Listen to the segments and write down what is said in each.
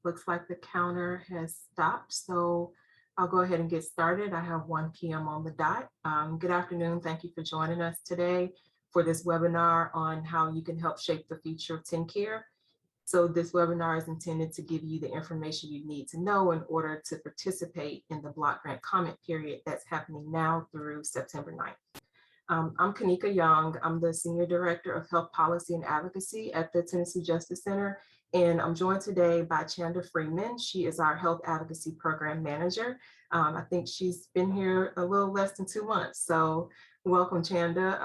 Looks like the counter has stopped, so I'll go ahead and get started. I have 1 p.m. on the dot. Good afternoon. Thank you for joining us today for this webinar on how you can help shape the future of TennCare. So this webinar is intended to give you the information you need to know in order to participate in the block grant comment period that's happening now through September 9th. I'm Kanika Young. I'm the Senior Director of Health Policy and Advocacy at the Tennessee Justice Center. And I'm joined today by Chanda Freeman. She is our Health Advocacy Program Manager. I think she's been here a little less than 2 months. So welcome, Chanda.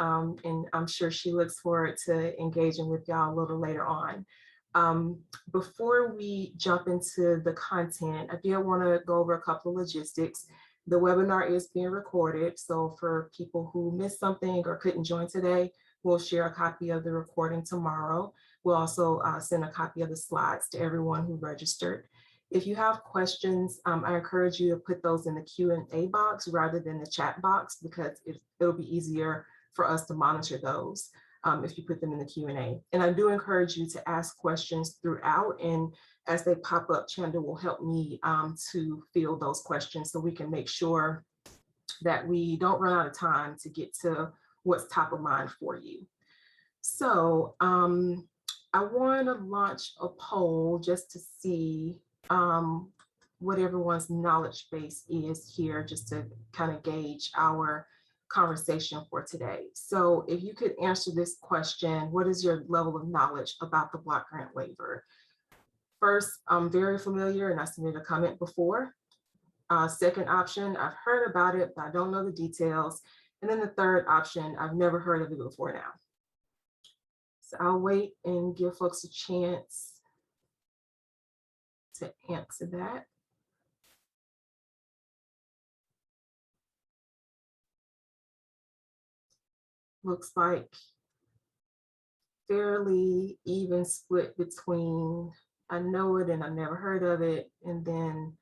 And I'm sure she looks forward to engaging with y'all a little later on. Before we jump into the content, I did want to go over a couple of logistics. The webinar is being recorded, so for people who missed something or couldn't join today, we'll share a copy of the recording tomorrow. We'll also send a copy of the slides to everyone who registered. If you have questions, I encourage you to put those in the Q&A box rather than the chat box, because it'll be easier for us to monitor those if you put them in the Q&A. And I do encourage you to ask questions throughout, and as they pop up, Chanda will help me to field those questions so we can make sure that we don't run out of time to get to what's top of mind for you. So I want to launch a poll just to see what everyone's knowledge base is here, just to kind of gauge our conversation for today. So if you could answer this question, what is your level of knowledge about the block grant waiver? First, I'm very familiar and I submitted a comment before. Second option, I've heard about it, but I don't know the details. And then the third option, I've never heard of it before now. So I'll wait and give folks a chance to answer that. Looks like fairly even split between I know it and I've never heard of it, and then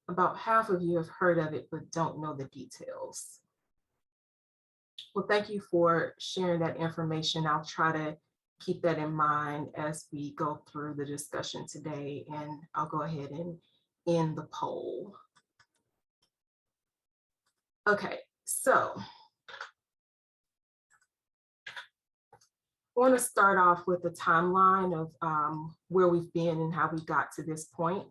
about half of you have heard of it but don't know the details. Well, thank you for sharing that information. I'll try to keep that in mind as we go through the discussion today, and I'll go ahead and end the poll. Okay, so I want to start off with a timeline of where we've been and how we got to this point.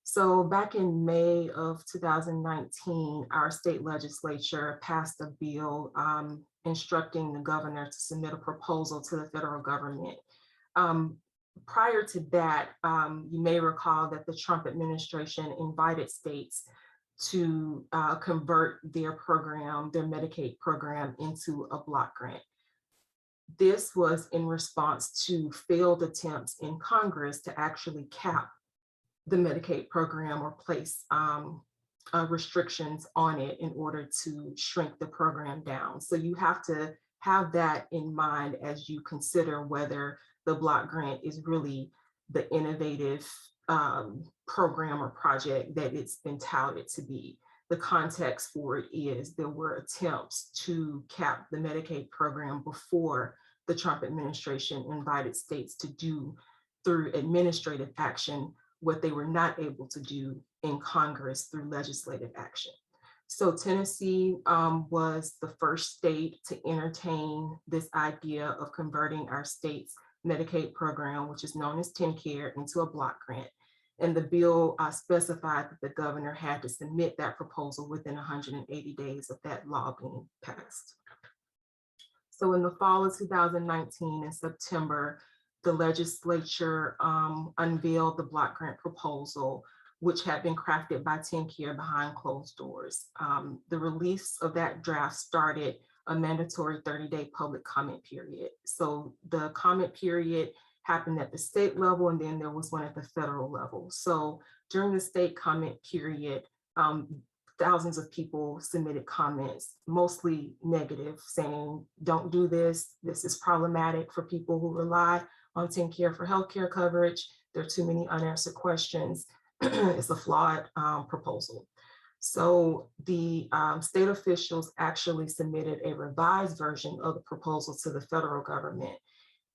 So back in May of 2019, our state legislature passed a bill instructing the governor to submit a proposal to the federal government. Prior to that, you may recall that the Trump administration invited states to convert their program, their Medicaid program, into a block grant. This was in response to failed attempts in Congress to actually cap the Medicaid program or place restrictions on it in order to shrink the program down. So you have to have that in mind as you consider whether the block grant is really the innovative program or project that it's been touted to be. The context for it is there were attempts to cap the Medicaid program before the Trump administration invited states to do through administrative action what they were not able to do in Congress through legislative action. So Tennessee was the first state to entertain this idea of converting our state's Medicaid program, which is known as TennCare, into a block grant. And the bill specified that the governor had to submit that proposal within 180 days of that law being passed. So in the fall of 2019, in September, the legislature unveiled the block grant proposal, which had been crafted by TennCare behind closed doors. The release of that draft started a mandatory 30-day public comment period. So the comment period happened at the state level, and then there was one at the federal level. So during the state comment period, thousands of people submitted comments, mostly negative, saying, don't do this. This is problematic for people who rely on TennCare for healthcare coverage. There are too many unanswered questions. It's a flawed proposal. So the state officials actually submitted a revised version of the proposal to the federal government.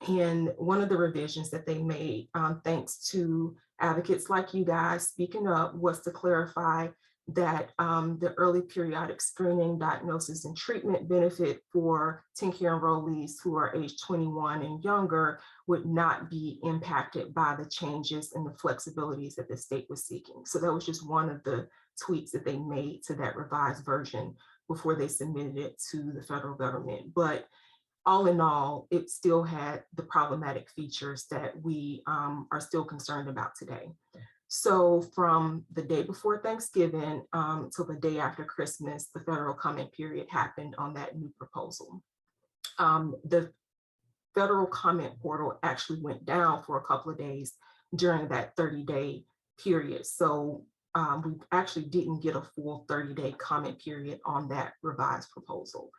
And one of the revisions that they made, thanks to advocates like you guys speaking up was to clarify that the early periodic screening, diagnosis, and treatment benefit for TennCare enrollees who are age 21 and younger would not be impacted by the changes and the flexibilities that the state was seeking. So that was just one of the tweaks that they made to that revised version before they submitted it to the federal government. But all in all, it still had the problematic features that we are still concerned about today. So from the day before Thanksgiving till the day after Christmas, the federal comment period happened on that new proposal. The federal comment portal actually went down for a couple of days during that 30-day period. So we actually didn't get a full 30-day comment period on that revised proposal.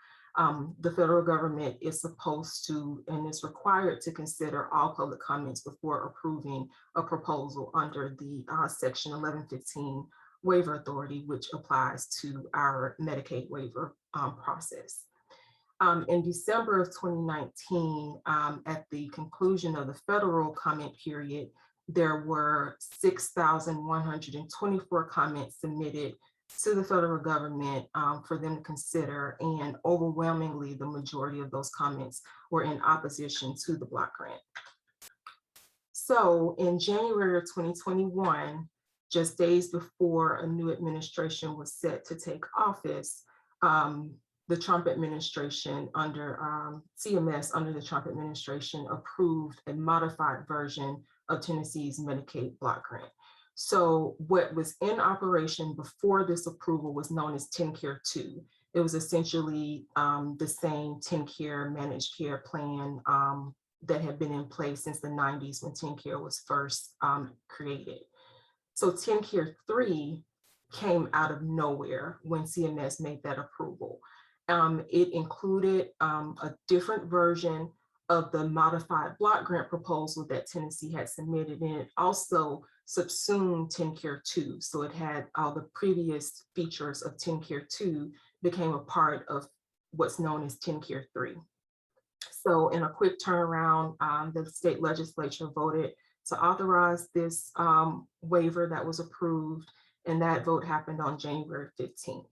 The federal government is supposed to and is required to consider all public comments before approving a proposal under the Section 1115 waiver authority, which applies to our Medicaid waiver process. In December of 2019, at the conclusion of the federal comment period, there were 6,124 comments submitted to the federal government for them to consider, and overwhelmingly the majority of those comments were in opposition to the block grant. So in January of 2021, just days before a new administration was set to take office, the Trump administration under CMS under the Trump administration approved a modified version of Tennessee's Medicaid block grant. So what was in operation before this approval was known as TennCare 2. It was essentially the same TennCare managed care plan that had been in place since the 90s when TennCare was first created. So TennCare 3 came out of nowhere when CMS made that approval. It included a different version of the modified block grant proposal that Tennessee had submitted, and it also subsumed TennCare 2. So it had all the previous features of TennCare 2 became a part of what's known as TennCare 3. So in a quick turnaround, the state legislature voted to authorize this waiver that was approved, and that vote happened on January 15th.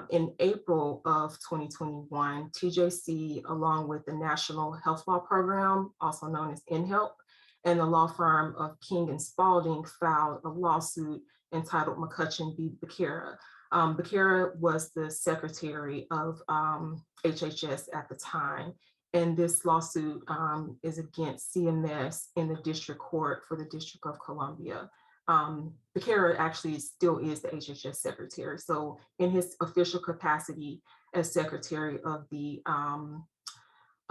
In April of 2021, TJC, along with the National Health Law Program, also known as NHELP, and the law firm of King and Spalding filed a lawsuit entitled McCutcheon v. Becerra. Becerra was the secretary of HHS at the time, and this lawsuit is against CMS in the district court for the District of Columbia. Becerra actually still is the HHS secretary. So in his official capacity as secretary of the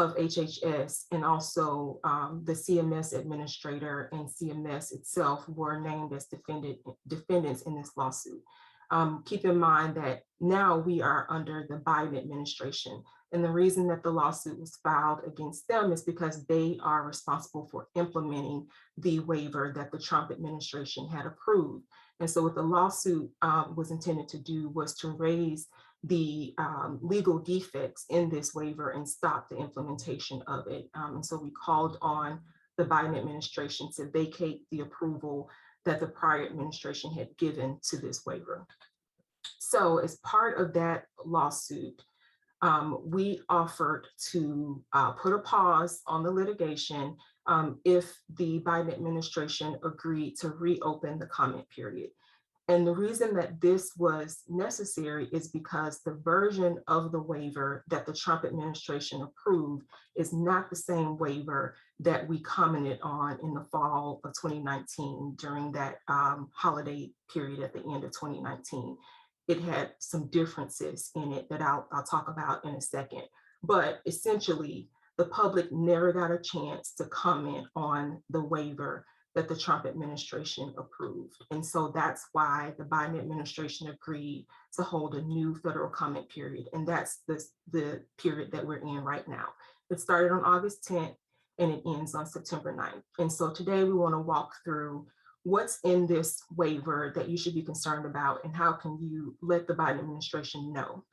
of HHS, and also the CMS administrator and CMS itself were named as defendants in this lawsuit. Keep in mind that now we are under the Biden administration. And the reason that the lawsuit was filed against them is because they are responsible for implementing the waiver that the Trump administration had approved. And so what the lawsuit was intended to do was to raise the legal defects in this waiver and stop the implementation of it. And so we called on the Biden administration to vacate the approval that the prior administration had given to this waiver. So as part of that lawsuit, we offered to put a pause on the litigation if the Biden administration agreed to reopen the comment period. And the reason that this was necessary is because the version of the waiver that the Trump administration approved is not the same waiver that we commented on in the fall of 2019 during that holiday period at the end of 2019. It had some differences in it that I'll talk about in a second. But essentially, the public never got a chance to comment on the waiver that the Trump administration approved. And so that's why the Biden administration agreed to hold a new federal comment period. And that's the period that we're in right now. It started on August 10th and it ends on September 9th. And so today we want to walk through what's in this waiver that you should be concerned about and how can you let the Biden administration know.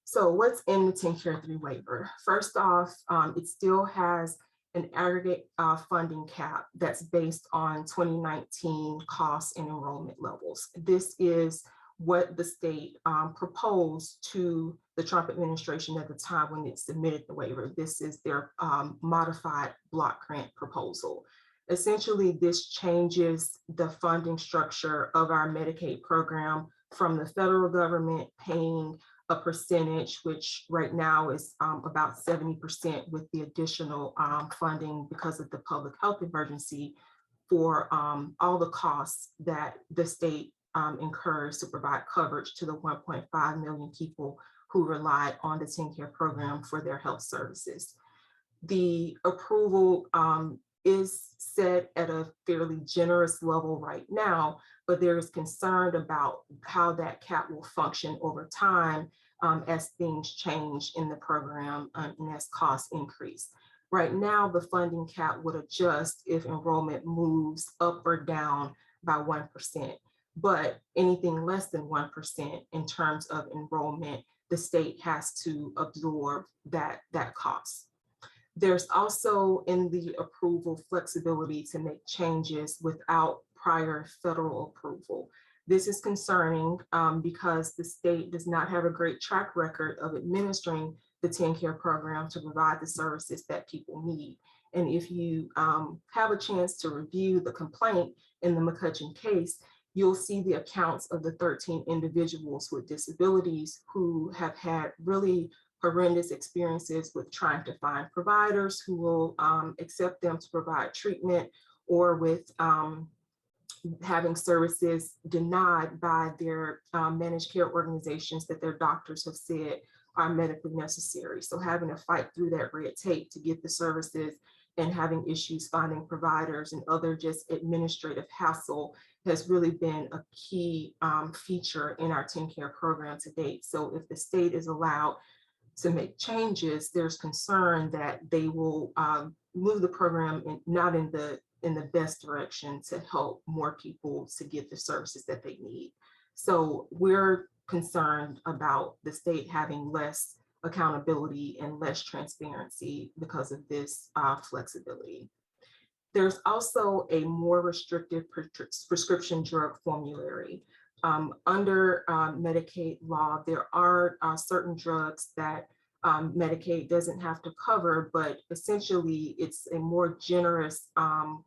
So what's in the TennCare 3 waiver? First off, it still has an aggregate funding cap that's based on 2019 costs and enrollment levels. This is what the state proposed to the Trump administration at the time when it submitted the waiver. This is their modified block grant proposal. Essentially, this changes the funding structure of our Medicaid program from the federal government paying a percentage, which right now is about 70% with the additional funding because of the public health emergency for all the costs that the state incurs to provide coverage to the 1.5 million people who relied on the TennCare program for their health services. The approval is set at a fairly generous level right now, but there is concern about how that cap will function over time as things change in the program and as costs increase. Right now, the funding cap would adjust if enrollment moves up or down by 1%, but anything less than 1% in terms of enrollment, the state has to absorb that cost. There's also in the approval flexibility to make changes without prior federal approval. This is concerning because the state does not have a great track record of administering the TennCare program to provide the services that people need. And if you have a chance to review the complaint in the McCutcheon case, you'll see the accounts of the 13 individuals with disabilities who have had really horrendous experiences with trying to find providers who will accept them to provide treatment, or with having services denied by their managed care organizations that their doctors have said are medically necessary. So having to fight through that red tape to get the services and having issues finding providers and other just administrative hassle has really been a key feature in our TennCare program to date. So if the state is allowed to make changes, there's concern that they will move the program not in the best direction to help more people to get the services that they need. So we're concerned about the state having less accountability and less transparency because of this flexibility. There's also a more restrictive prescription drug formulary. Under Medicaid law, there are certain drugs that Medicaid doesn't have to cover, but essentially it's a more generous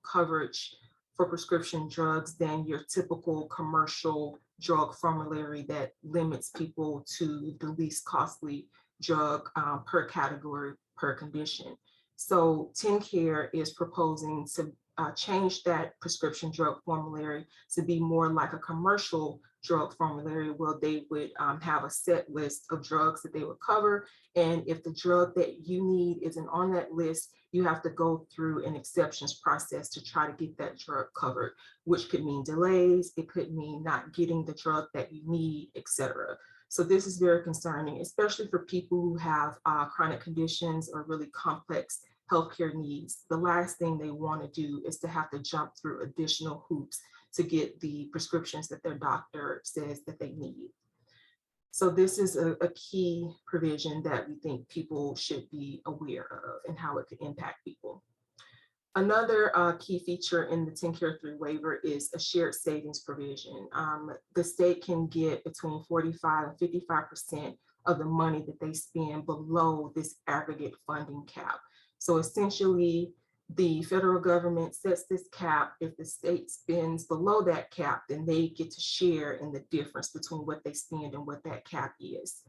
coverage for prescription drugs than your typical commercial drug formulary that limits people to the least costly drug per category, per condition. So TennCare is proposing to change that prescription drug formulary to be more like a commercial drug formulary, where they would have a set list of drugs that they would cover. And if the drug that you need isn't on that list, you have to go through an exceptions process to try to get that drug covered, which could mean delays, it could mean not getting the drug that you need, etc. So this is very concerning, especially for people who have chronic conditions or really complex healthcare needs. The last thing they want to do is to have to jump through additional hoops to get the prescriptions that their doctor says that they need. So this is a key provision that we think people should be aware of and how it could impact people. Another key feature in the TennCare 3 waiver is a shared savings provision. The state can get between 45 and 55% of the money that they spend below this aggregate funding cap. So essentially, the federal government sets this cap. If the state spends below that cap, then they get to share in the difference between what they spend and what that cap is.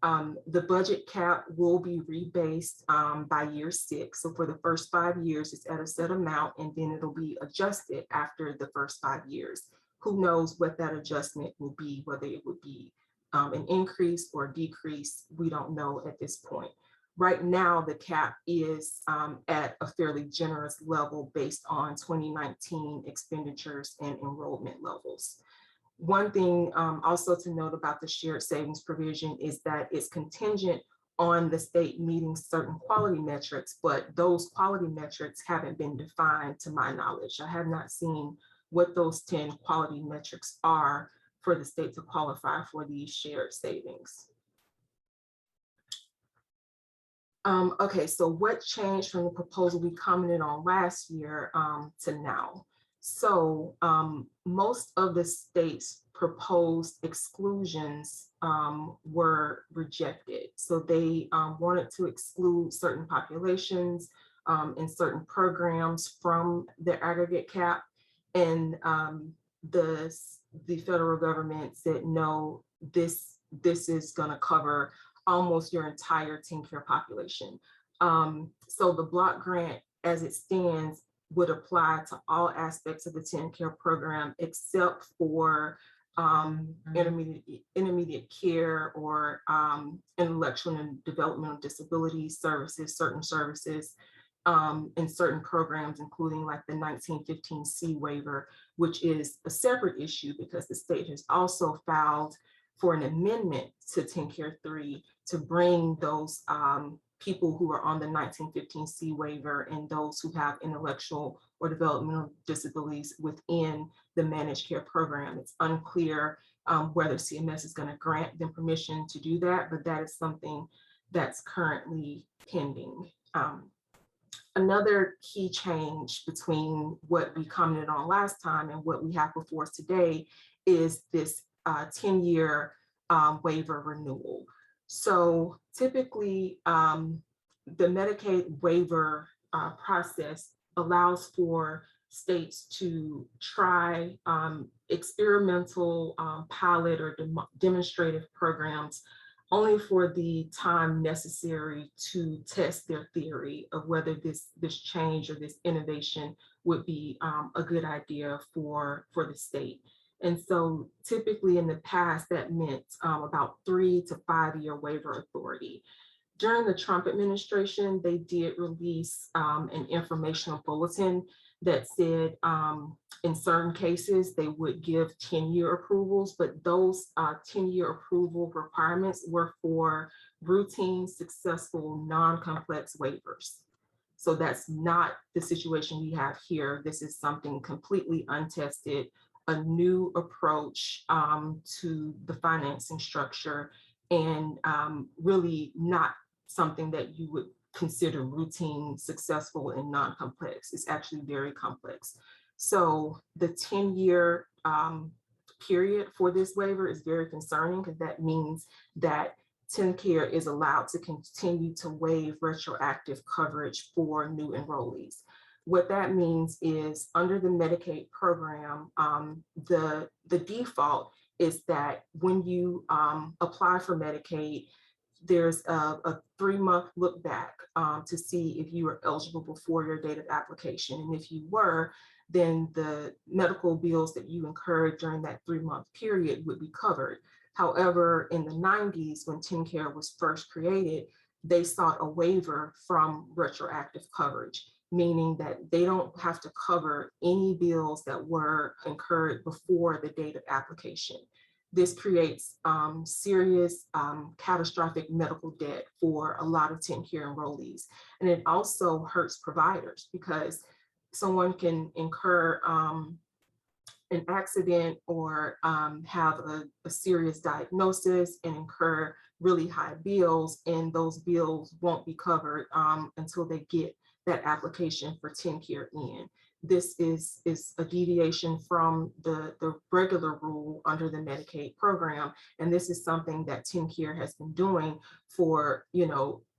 The budget cap will be rebased by year 6. So for the first 5 years, it's at a set amount, and then it'll be adjusted after the first 5 years. Who knows what that adjustment will be, whether it would be an increase or decrease, we don't know at this point. Right now, the cap is at a fairly generous level based on 2019 expenditures and enrollment levels. One thing also to note about the shared savings provision is that it's contingent on the state meeting certain quality metrics, but those quality metrics haven't been defined to my knowledge. I have not seen what those 10 quality metrics are for the state to qualify for these shared savings. Okay, so what changed from the proposal we commented on last year to now? So most of the states' proposed exclusions were rejected. So they wanted to exclude certain populations and certain programs from the aggregate cap. And the, the federal government said, no, this is going to cover almost your entire TennCare population. So the block grant as it stands would apply to all aspects of the TennCare program except for intermediate care or intellectual and developmental disability services, certain services, in certain programs, including like the 1915C waiver, which is a separate issue because the state has also filed for an amendment to TennCare 3 to bring those people who are on the 1915C waiver and those who have intellectual or developmental disabilities within the managed care program. It's unclear whether CMS is going to grant them permission to do that, but that is something that's currently pending. Another key change between what we commented on last time and what we have before us today is this 10-year waiver renewal. So typically, the Medicaid waiver process allows for states to try experimental pilot or demonstrative programs only for the time necessary to test their theory of whether this change or this innovation would be a good idea for the state. And so typically in the past, that meant about 3 to 5 year waiver authority. During the Trump administration, they did release an informational bulletin that said in certain cases they would give 10-year approvals, but those 10-year approval requirements were for routine, successful, non-complex waivers. So that's not the situation we have here. This is something completely untested, a new approach to the financing structure, and really not something that you would consider routine, successful, and non-complex. It's actually very complex. So the 10-year period for this waiver is very concerning because that means that TennCare is allowed to continue to waive retroactive coverage for new enrollees. What that means is under the Medicaid program, the default is that when you apply for Medicaid, there's a 3-month look back to see if you were eligible before your date of application. And if you were, then the medical bills that you incurred during that 3-month period would be covered. However, in the 90s, when TennCare was first created, they sought a waiver from retroactive coverage, meaning that they don't have to cover any bills that were incurred before the date of application. This creates serious catastrophic medical debt for a lot of TennCare enrollees. And it also hurts providers because someone can incur an accident or have a serious diagnosis and incur really high bills, and those bills won't be covered until they get that application for TennCare in. This is a deviation from the regular rule under the Medicaid program. And this is something that TennCare has been doing for,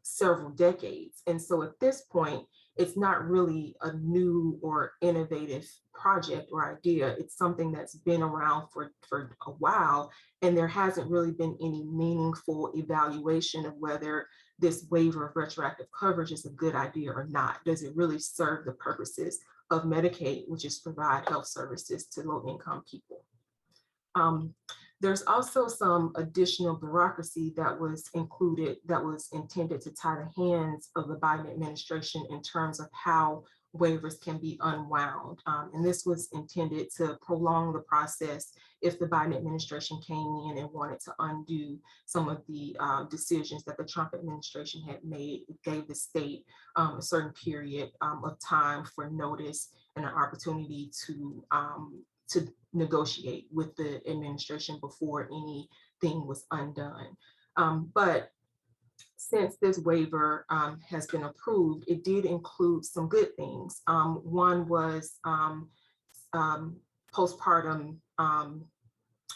several decades. And so at this point, it's not really a new or innovative project or idea. It's something that's been around for a while, and there hasn't really been any meaningful evaluation of whether this waiver of retroactive coverage is a good idea or not. Does it really serve the purposes of Medicaid, which is provide health services to low-income people? There's also some additional bureaucracy that was included that was intended to tie the hands of the Biden administration in terms of how waivers can be unwound. And this was intended to prolong the process if the Biden administration came in and wanted to undo some of the decisions that the Trump administration had made. It gave the state a certain period of time for notice and an opportunity to negotiate with the administration before anything was undone. But since this waiver has been approved, it did include some good things. One was postpartum,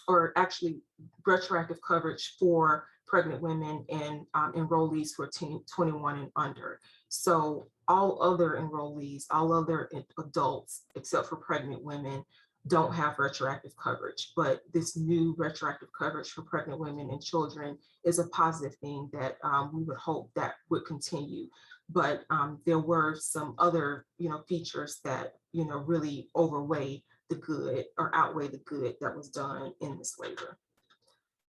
or actually retroactive coverage for pregnant women and enrollees who are 21 and under. So all other enrollees, all other adults, except for pregnant women, don't have retroactive coverage. But this new retroactive coverage for pregnant women and children is a positive thing that we would hope that would continue. But there were some other, features that, really overweigh the good or outweigh the good that was done in this waiver.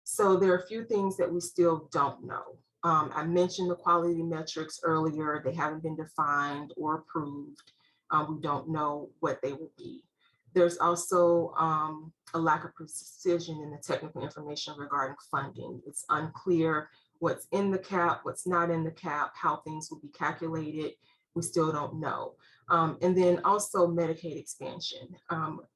So there are a few things that we still don't know. I mentioned the quality metrics earlier. They haven't been defined or approved. We don't know what they will be. There's also a lack of precision in the technical information regarding funding. It's unclear what's in the cap, what's not in the cap, how things will be calculated. We still don't know. And then also Medicaid expansion.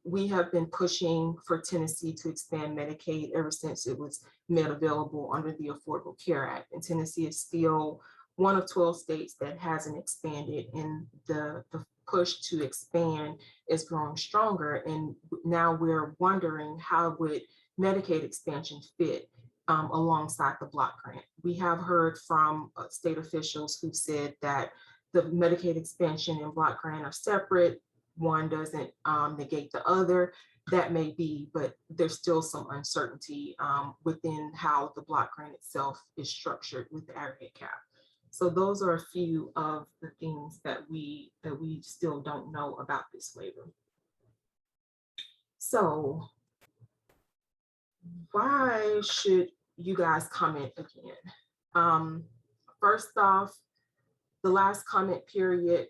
We have been pushing for Tennessee to expand Medicaid ever since it was made available under the Affordable Care Act. And Tennessee is still one of 12 states that hasn't expanded, and the push to expand is growing stronger. And now we're wondering, how would Medicaid expansion fit alongside the block grant? We have heard from state officials who said that the Medicaid expansion and block grant are separate. One doesn't negate the other. That may be, but there's still some uncertainty within how the block grant itself is structured with the aggregate cap. So those are a few of the things that we still don't know about this waiver. So why should you guys comment again? First off, the last comment period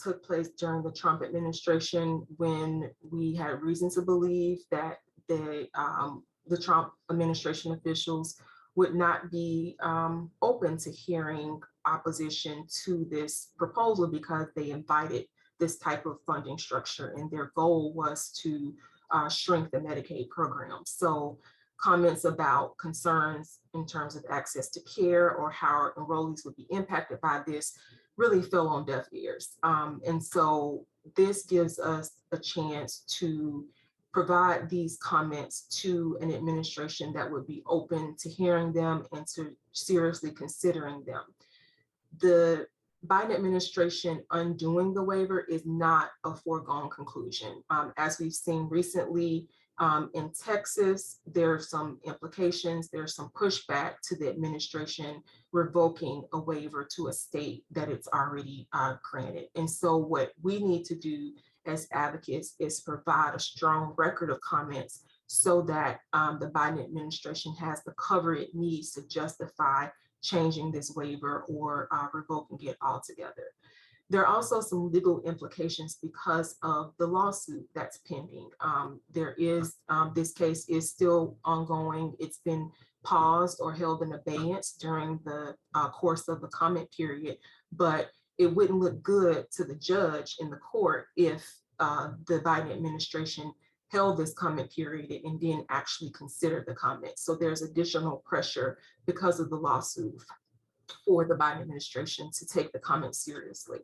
took place during the Trump administration, when we had reason to believe that the Trump administration officials would not be open to hearing opposition to this proposal, because they invited this type of funding structure, and their goal was to shrink the Medicaid program. So comments about concerns in terms of access to care or how enrollees would be impacted by this really fell on deaf ears. And so this gives us a chance to provide these comments to an administration that would be open to hearing them and to seriously considering them. The Biden administration undoing the waiver is not a foregone conclusion. As we've seen recently, in Texas, there are some implications, there's some pushback to the administration revoking a waiver to a state that it's already granted. And so what we need to do as advocates is provide a strong record of comments so that the Biden administration has the cover it needs to justify changing this waiver or revoking it altogether. There are also some legal implications because of the lawsuit that's pending. This case is still ongoing. It's been paused or held in abeyance during the course of the comment period, but it wouldn't look good to the judge in the court if the Biden administration held this comment period and didn't actually consider the comments. So there's additional pressure because of the lawsuit for the Biden administration to take the comments seriously.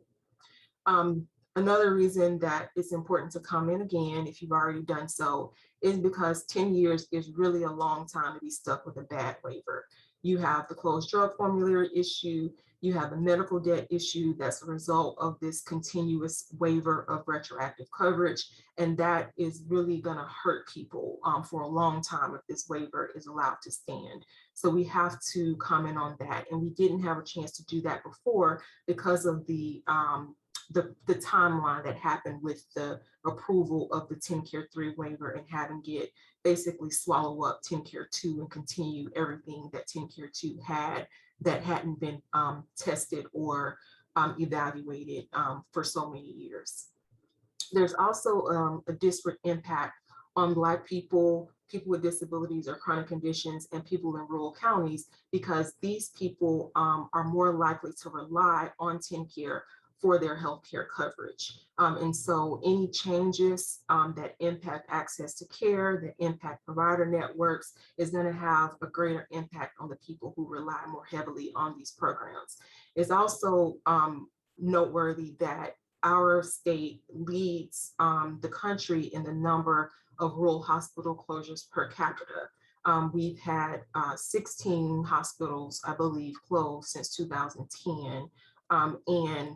Another reason that it's important to comment again, if you've already done so, is because 10 years is really a long time to be stuck with a bad waiver. You have the closed drug formulary issue, you have the medical debt issue that's a result of this continuous waiver of retroactive coverage, and that is really going to hurt people for a long time if this waiver is allowed to stand. So we have to comment on that, and we didn't have a chance to do that before because of the timeline that happened with the approval of the TennCare 3 waiver and having it basically swallow up TennCare 2 and continue everything that TennCare 2 had that hadn't been tested or evaluated for so many years. There's also a disparate impact on Black people, people with disabilities or chronic conditions, and people in rural counties, because these people are more likely to rely on TennCare for their healthcare coverage. And so any changes that impact access to care, that impact provider networks, is going to have a greater impact on the people who rely more heavily on these programs. It's also noteworthy that our state leads the country in the number of rural hospital closures per capita. We've had 16 hospitals, I believe, closed since 2010. And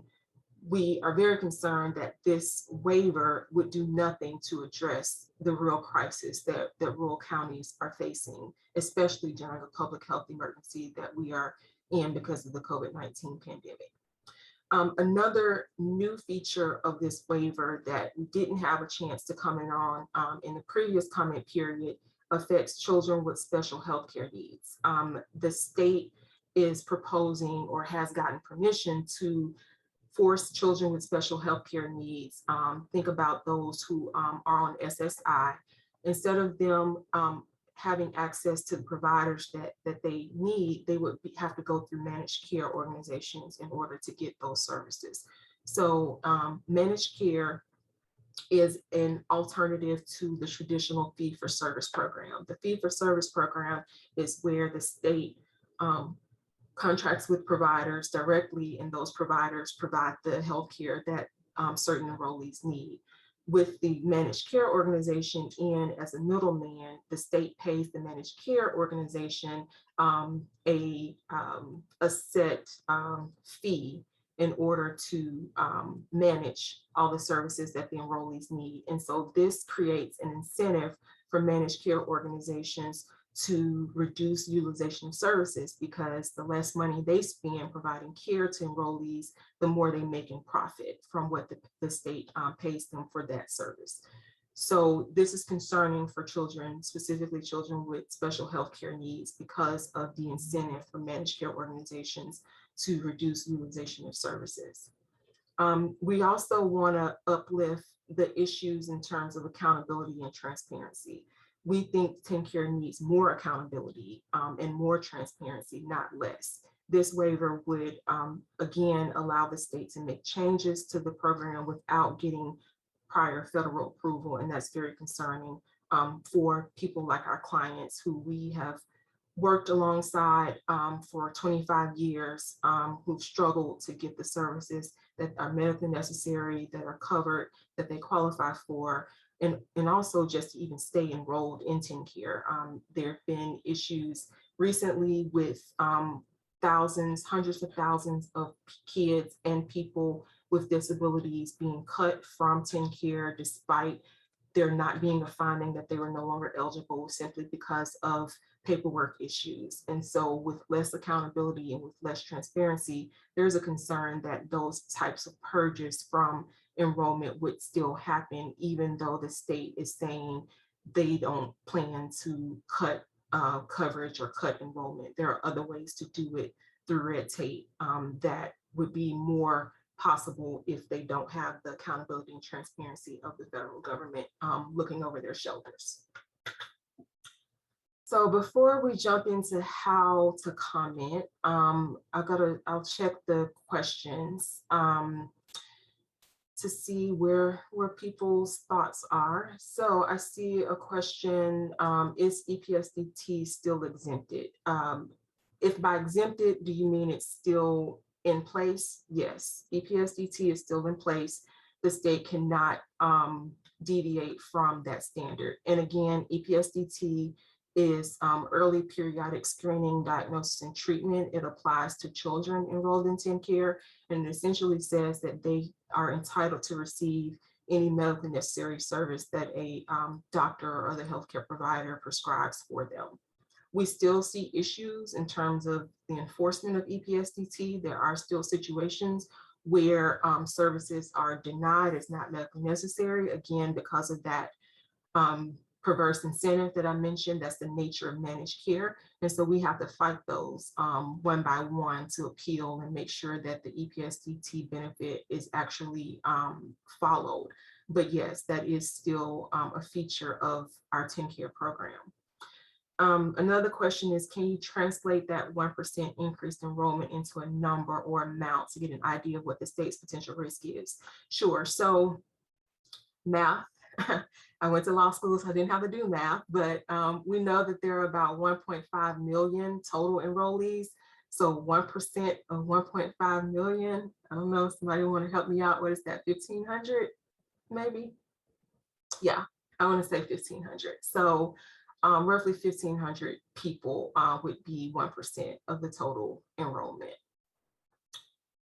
we are very concerned that this waiver would do nothing to address the real crisis that rural counties are facing, especially during a public health emergency that we are in because of the COVID-19 pandemic. Another new feature of this waiver that we didn't have a chance to comment on in the previous comment period affects children with special health care needs. The state is proposing or has gotten permission to force children with special health care needs, think about those who are on SSI, instead of them having access to the providers that they need, they would have to go through managed care organizations in order to get those services. So managed care is an alternative to the traditional fee-for-service program. The fee-for-service program is where the state contracts with providers directly, and those providers provide the healthcare that certain enrollees need. With the managed care organization in as a middleman, the state pays the managed care organization a set fee in order to manage all the services that the enrollees need. And so this creates an incentive for managed care organizations to reduce utilization of services, because the less money they spend providing care to enrollees, the more they make in profit from what the state pays them for that service. So this is concerning for children, specifically children with special health care needs, because of the incentive for managed care organizations to reduce utilization of services. We also want to uplift the issues in terms of accountability and transparency. We think TennCare needs more accountability and more transparency, not less. This waiver would, again, allow the state to make changes to the program without getting prior federal approval, and that's very concerning for people like our clients who we have worked alongside for 25 years, who've struggled to get the services that are medically necessary, that are covered, that they qualify for, and also just to even stay enrolled in TennCare. There have been issues recently with thousands, hundreds of thousands of kids and people with disabilities being cut from TennCare despite there not being a finding that they were no longer eligible, simply because of paperwork issues. And so with less accountability and with less transparency, there's a concern that those types of purges from enrollment would still happen, even though the state is saying they don't plan to cut coverage or cut enrollment. There are other ways to do it through red tape that would be more possible if they don't have the accountability and transparency of the federal government looking over their shoulders. So before we jump into how to comment, I'll check the questions to see where people's thoughts are. So I see a question, is EPSDT still exempted? If by exempted, do you mean it's still in place? Yes, EPSDT is still in place. The state cannot deviate from that standard. And again, EPSDT is early periodic screening, diagnosis, and treatment. It applies to children enrolled in TennCare, and it essentially says that they are entitled to receive any medically necessary service that a doctor or other healthcare provider prescribes for them. We still see issues in terms of the enforcement of EPSDT. There are still situations where services are denied as not medically necessary, again, because of that perverse incentive that I mentioned. That's the nature of managed care. And so we have to fight those one by one to appeal and make sure that the EPSDT benefit is actually followed. But yes, that is still a feature of our TennCare program. Another question is, can you translate that 1% increased enrollment into a number or amount to get an idea of what the state's potential risk is? Sure. So math, I went to law school, so I didn't have to do math, but we know that there are about 1.5 million total enrollees. So 1% of 1.5 million, I don't know if somebody want to help me out. What is that, 1,500 maybe? Yeah, I want to say 1,500. So roughly 1,500 people would be 1% of the total enrollment.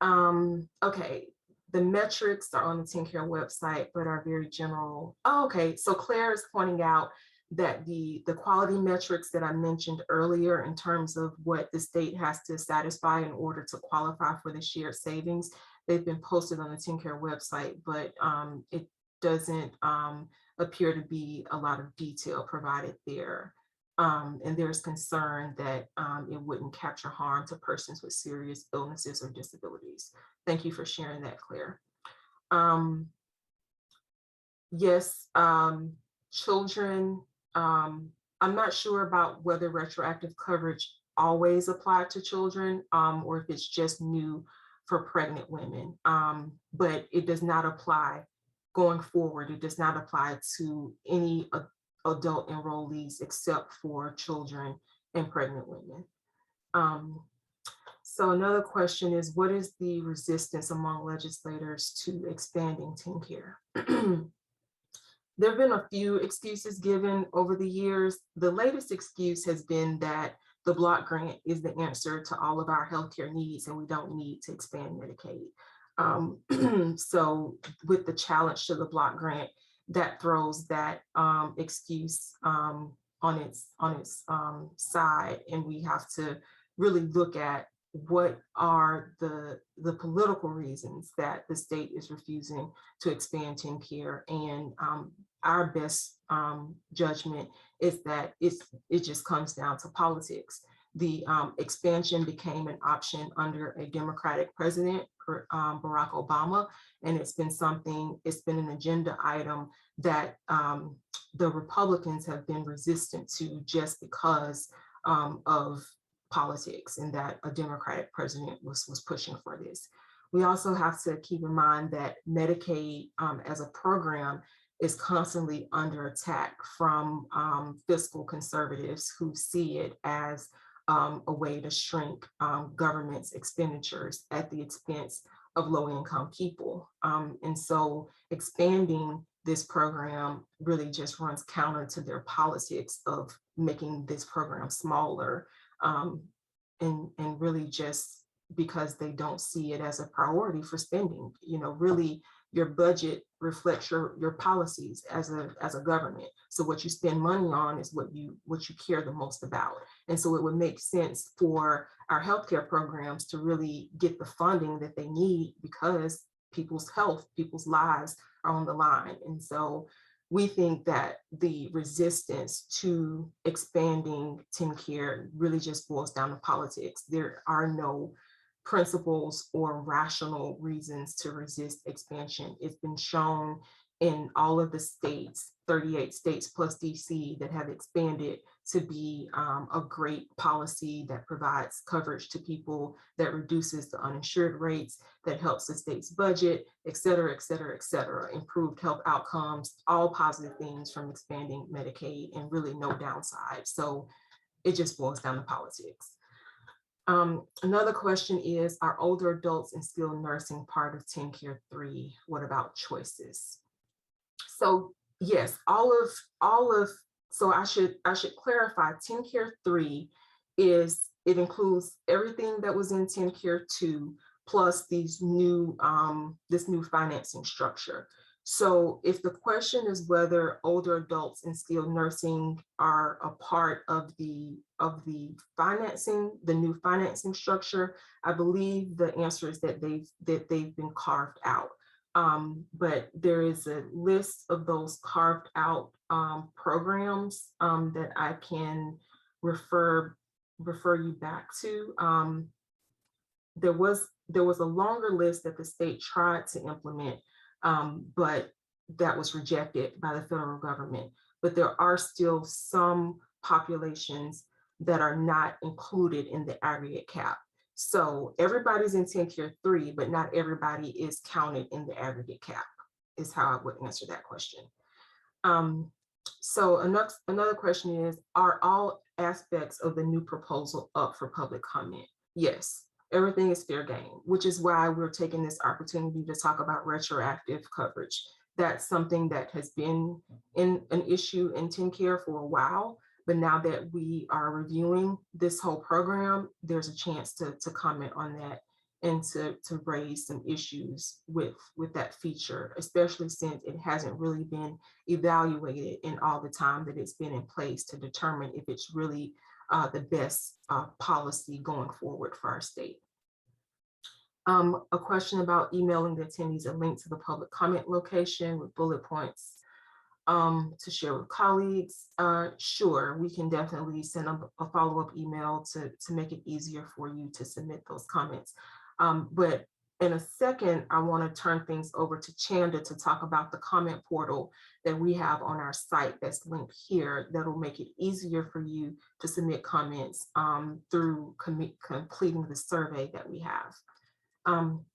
Okay, the metrics are on the TennCare website, but are very general. Oh, okay, so Claire is pointing out that the quality metrics that I mentioned earlier in terms of what the state has to satisfy in order to qualify for the shared savings, they've been posted on the TennCare website, but it doesn't appear to be a lot of detail provided there. And there's concern that it wouldn't capture harm to persons with serious illnesses or disabilities. Thank you for sharing that, Claire. Yes, children, I'm not sure about whether retroactive coverage always applied to children or if it's just new for pregnant women, but it does not apply going forward. It does not apply to any adult enrollees except for children and pregnant women. So another question is, what is the resistance among legislators to expanding TennCare? There have been a few excuses given over the years. The latest excuse has been that the block grant is the answer to all of our healthcare needs and we don't need to expand Medicaid. So with the challenge to the block grant, that throws that excuse on its side, and we have to really look at what are the political reasons that the state is refusing to expand TennCare. And our best judgment is that it just comes down to politics. The expansion became an option under a Democratic president, Barack Obama, and it's been an agenda item that the Republicans have been resistant to just because of politics, and that a Democratic president was pushing for this. We also have to keep in mind that Medicaid as a program is constantly under attack from fiscal conservatives who see it as a way to shrink government's expenditures at the expense of low-income people. And so expanding this program really just runs counter to their politics of making this program smaller, and really just because they don't see it as a priority for spending. You know, really your budget reflects your policies as a government. So what you spend money on is what you care the most about. And so it would make sense for our healthcare programs to really get the funding that they need, because people's health, people's lives are on the line. And so we think that the resistance to expanding TennCare really just boils down to politics. There are no principles or rational reasons to resist expansion. It's been shown in all of the states, 38 states plus DC, that have expanded to be a great policy that provides coverage to people, that reduces the uninsured rates, that helps the state's budget, et cetera, et cetera, et cetera. Improved health outcomes, all positive things from expanding Medicaid, and really no downside. So it just boils down to politics. Another question is, are older adults in skilled nursing part of TennCare 3? What about choices? So yes, so I should clarify, TennCare 3 includes everything that was in TennCare 2 plus this new financing structure. So if the question is whether older adults in skilled nursing are a part of the financing, the new financing structure, I believe the answer is that they've been carved out. But there is a list of those carved out programs that I can refer you back to. There was a longer list that the state tried to implement, but that was rejected by the federal government. But there are still some populations that are not included in the aggregate cap. So everybody's in TennCare 3, but not everybody is counted in the aggregate cap, is how I would answer that question. So another question is, are all aspects of the new proposal up for public comment? Yes, everything is fair game, which is why we're taking this opportunity to talk about retroactive coverage. That's something that has been an issue in TennCare for a while, but now that we are reviewing this whole program, there's a chance to comment on that and to raise some issues with that feature, especially since it hasn't really been evaluated in all the time that it's been in place to determine if it's really the best policy going forward for our state. A question about emailing the attendees a link to the public comment location with bullet points to share with colleagues. Sure, we can definitely send a follow-up email to make it easier for you to submit those comments. But in a second, I want to turn things over to Chanda to talk about the comment portal that we have on our site that's linked here that will make it easier for you to submit comments through completing the survey that we have.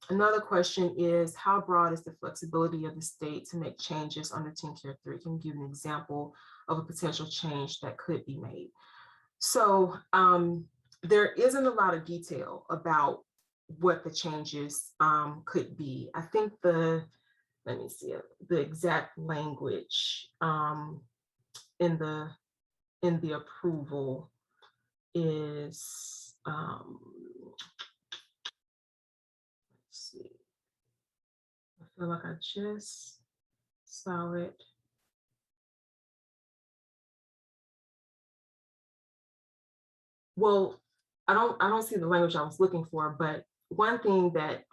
Another question is, how broad is the flexibility of the state to make changes under TennCare 3? Can you give an example of a potential change that could be made? So there isn't a lot of detail about what the changes could be. I think let me see, the exact language in the approval is, let's see, I feel like I just saw it. Well, I don't see the language I was looking for, but one thing that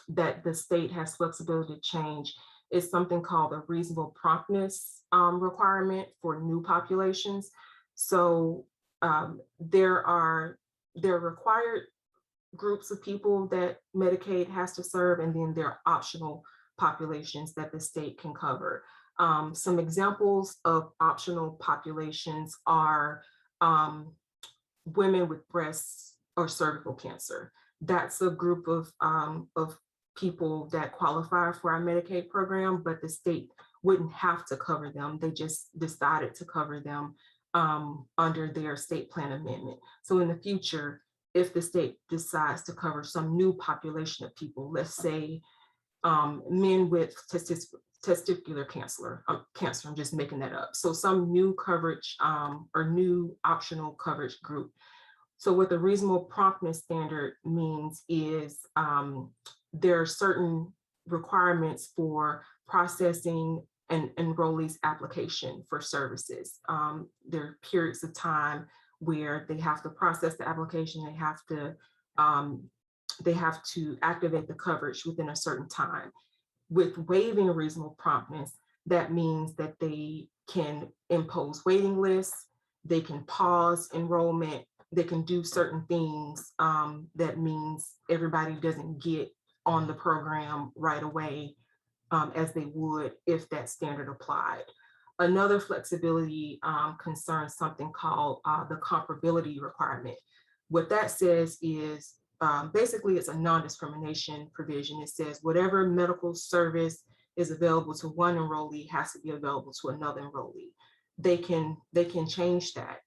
that the state has flexibility to change is something called a reasonable promptness requirement for new populations. So there are required groups of people that Medicaid has to serve, and then there are optional populations that the state can cover. Some examples of optional populations are women with breast or cervical cancer. That's a group of people that qualify for our Medicaid program, but the state wouldn't have to cover them. They just decided to cover them under their state plan amendment. So in the future, if the state decides to cover some new population of people, let's say men with testicular cancer, I'm just making that up. So some new coverage or new optional coverage group. So what the reasonable promptness standard means is there are certain requirements for processing an enrollee's application for services. There are periods of time where they have to process the application, they have to activate the coverage within a certain time. With waiving reasonable promptness, that means that they can impose waiting lists, they can pause enrollment, they can do certain things. That means everybody doesn't get on the program right away as they would if that standard applied. Another flexibility concerns something called the comparability requirement. What that says is basically it's a non-discrimination provision. It says whatever medical service is available to one enrollee has to be available to another enrollee. They can change that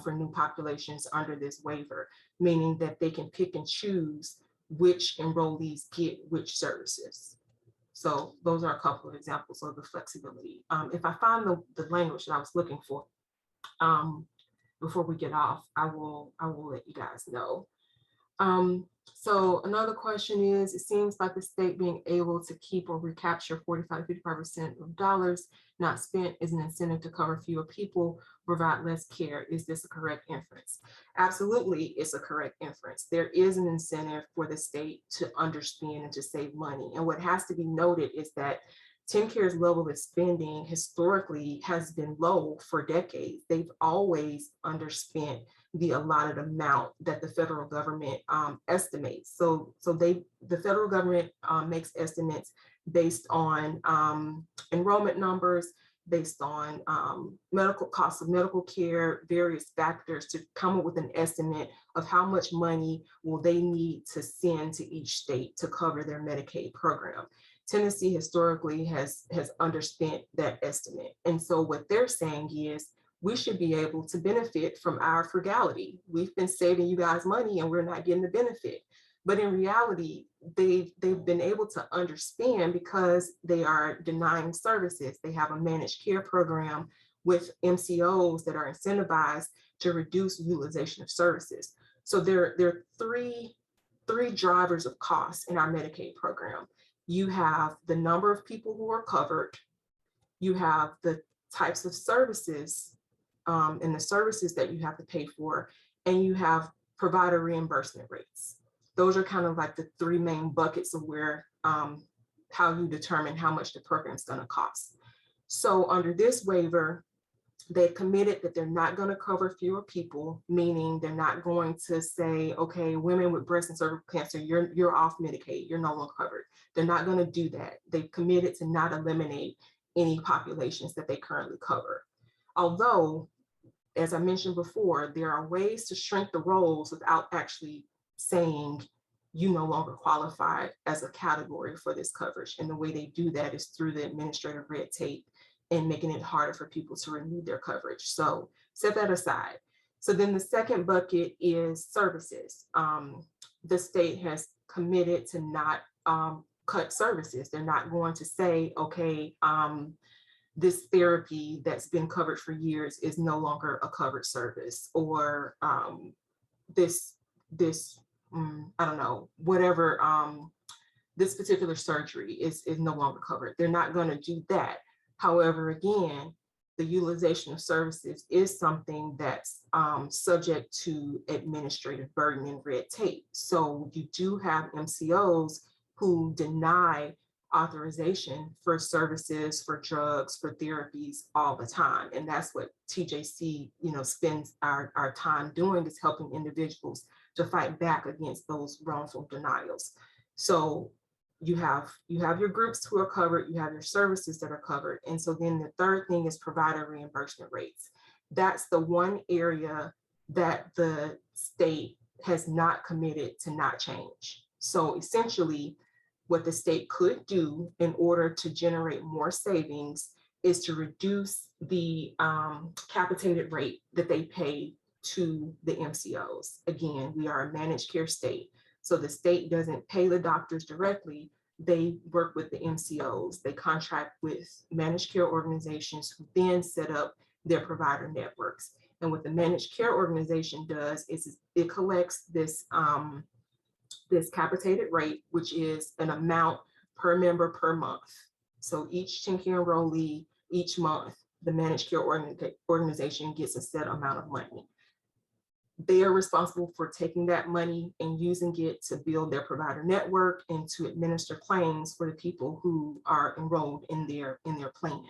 for new populations under this waiver, meaning that they can pick and choose which enrollees get which services. So those are a couple of examples of the flexibility. If I find the language that I was looking for before we get off, I will let you guys know. So another question is, it seems like the state being able to keep or recapture 45 to 55% of dollars not spent is an incentive to cover fewer people, provide less care. Is this a correct inference? Absolutely, it's a correct inference. There is an incentive for the state to underspend and to save money. And what has to be noted is that TennCare's level of spending historically has been low for decades. They've always underspent the allotted amount that the federal government estimates. So the federal government makes estimates based on enrollment numbers based on medical costs of medical care, various factors, to come up with an estimate of how much money will they need to send to each state to cover their Medicaid program. Tennessee historically has underspent that estimate. And so what they're saying is, we should be able to benefit from our frugality. We've been saving you guys money and we're not getting the benefit. But in reality, they've been able to understand because they are denying services. They have a managed care program with MCOs that are incentivized to reduce utilization of services. So there are three drivers of costs in our Medicaid program. You have the number of people who are covered, you have the types of services and the services that you have to pay for, and you have provider reimbursement rates. Those are kind of like the three main buckets of where how you determine how much the program is going to cost. So under this waiver, they've committed that they're not going to cover fewer people, meaning they're not going to say, okay, women with breast and cervical cancer, you're off Medicaid, you're no longer covered. They're not going to do that. They've committed to not eliminate any populations that they currently cover. Although, as I mentioned before, there are ways to shrink the rolls without actually saying you no longer qualify as a category for this coverage. And the way they do that is through the administrative red tape and making it harder for people to renew their coverage. So set that aside. So then the second bucket is services. The state has committed to not cut services. They're not going to say, okay, this therapy that's been covered for years is no longer a covered service, or this I don't know, whatever, this particular surgery is no longer covered. They're not going to do that. However, again, the utilization of services is something that's subject to administrative burden and red tape. So you do have MCOs who deny authorization for services, for drugs, for therapies all the time. And that's what TJC, spends our time doing, is helping individuals to fight back against those wrongful denials. So you have your groups who are covered, you have your services that are covered. And so then the third thing is provider reimbursement rates. That's the one area that the state has not committed to not change. So essentially, what the state could do in order to generate more savings is to reduce the capitated rate that they pay to the MCOs. Again, we are a managed care state. So the state doesn't pay the doctors directly. They work with the MCOs. They contract with managed care organizations who then set up their provider networks. And what the managed care organization does is it collects this capitated rate, which is an amount per member per month. So each TennCare enrollee, each month, the managed care organization gets a set amount of money. They are responsible for taking that money and using it to build their provider network and to administer claims for the people who are enrolled in their plan.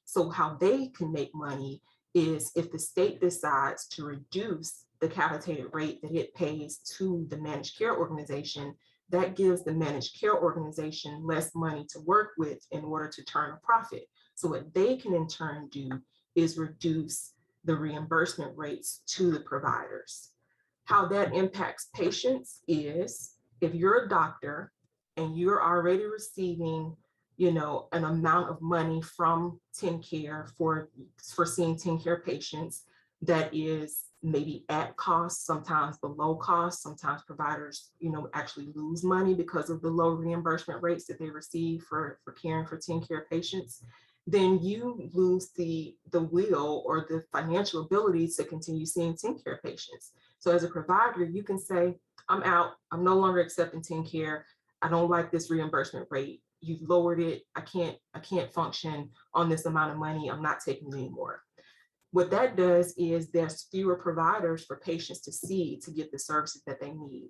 So how they can make money is if the state decides to reduce the capitated rate that it pays to the managed care organization, that gives the managed care organization less money to work with in order to turn a profit. So what they can in turn do is reduce the reimbursement rates to the providers. How that impacts patients is, if you're a doctor and you're already receiving, an amount of money from TennCare for seeing TennCare patients that is maybe at cost, sometimes below cost, sometimes providers, actually lose money because of the low reimbursement rates that they receive for caring for TennCare patients, then you lose the will or the financial ability to continue seeing TennCare patients. So as a provider, you can say, I'm out, I'm no longer accepting TennCare. I don't like this reimbursement rate. You've lowered it. I can't function on this amount of money. I'm not taking it anymore. What that does is there's fewer providers for patients to see to get the services that they need.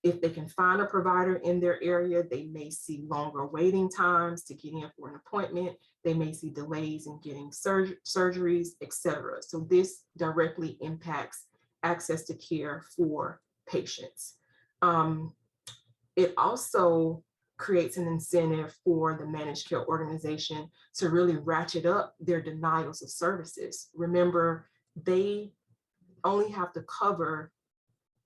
If they can find a provider in their area, they may see longer waiting times to get in for an appointment. They may see delays in getting surgeries, etc. So this directly impacts access to care for patients. It also creates an incentive for the managed care organization to really ratchet up their denials of services. Remember, they only have to cover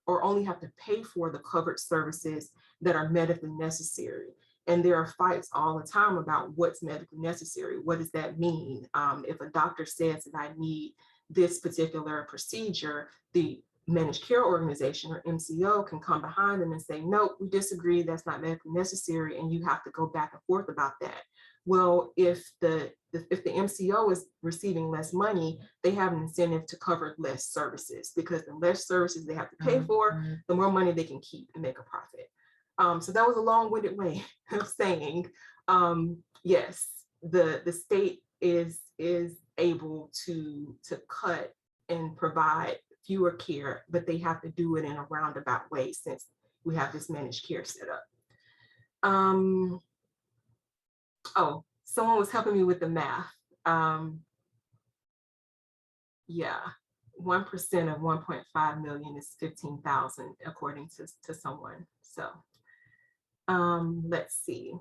or only have to pay for the covered services that are medically necessary. And there are fights all the time about what's medically necessary. What does that mean? If a doctor says that I need this particular procedure, the managed care organization or MCO can come behind them and say, nope, we disagree, that's not medically necessary, and you have to go back and forth about that. Well, if the MCO is receiving less money, they have an incentive to cover less services, because the less services they have to pay for, the more money they can keep and make a profit. So that was a long-winded way of saying, yes, the state is able to cut and provide fewer care, but they have to do it in a roundabout way since we have this managed care set up. Oh, someone was helping me with the math. Yeah, 1% of 1.5 million is 15,000, according to someone. So let's see.